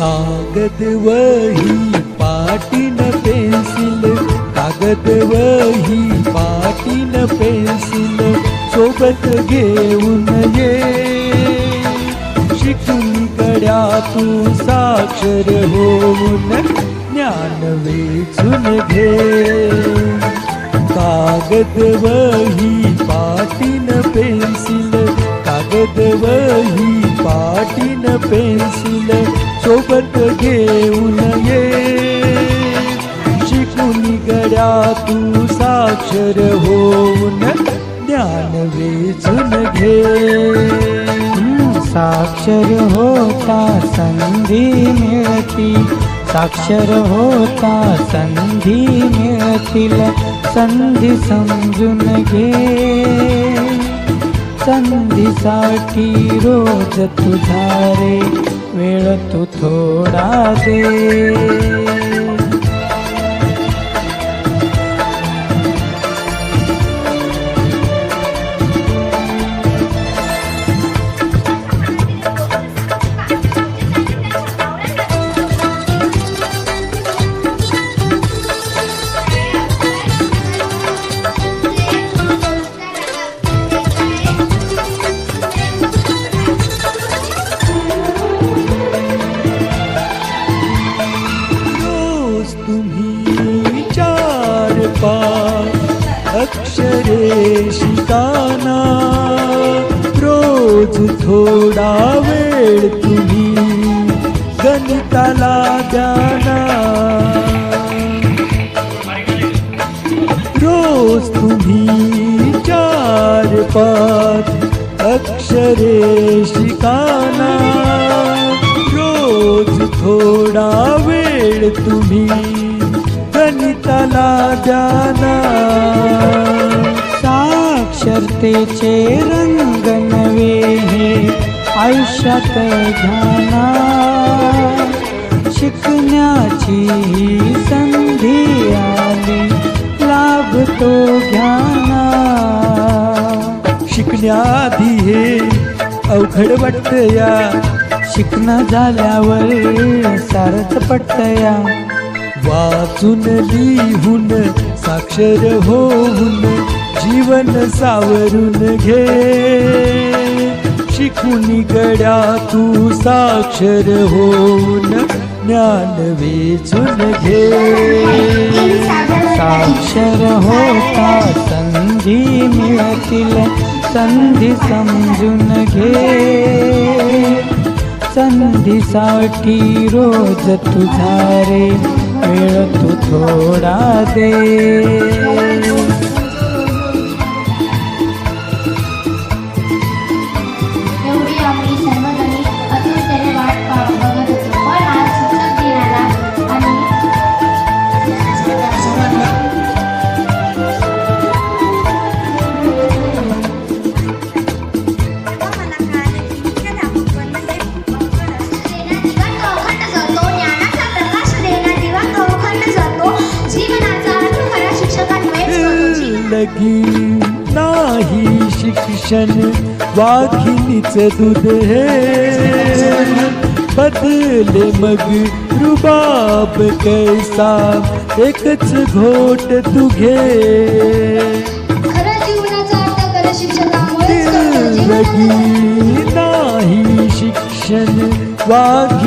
कागद वही पाटीन पेन्सिल, कागद वही पाटीन पेन्सिल सोबत घेऊन ये, शिकून गड्या तू साक्षर होऊन ज्ञान वेचून घे. कागद वही पाटीन पेन्सिल, कागद वही पाटीन पेन्सिल सोबत घेऊन ये, शिकून गड्या तू साक्षर होऊन ज्ञान वेचून घे. साक्षर होता संधी मिळती, साक्षर होता संधी मिळतील, संधी समजून घे. संधीसाठी रोज तुझा रे वेळ तू थोडा दे. अक्षरे शिकाना, रोज थोडा वेळ तुम्ही गणिताला द्याना. रोज तुम्ही 4-5 अक्षरे शिकाना, रोज थोडा वेळ तुम्ही गणिताला द्याना. साक्षरतेचे रंग नवे हे आयुष्यात घ्याना, शिकण्याची ही संधी आली लाभतो घ्याना. शिकण्याआधी हे अवघड वाटतया, शिकणं झाल्यावर सारच पटतया. वाचून लिहून साक्षर होऊन जीवन सावरून घे, शिकून गड्या तू साक्षर होऊन ज्ञान वेचून घे. साक्षर होता संधी मिळतील, संधी समजून घे. संधीसाठी रोज तुझा रे वेळ तू थोडा दे. लगी नाही शिक्षण वाघिणीच दूध हे, बदले मग रुबाब कैसा एकच घोट तू घे. लगी नाही शिक्षण वाघिणी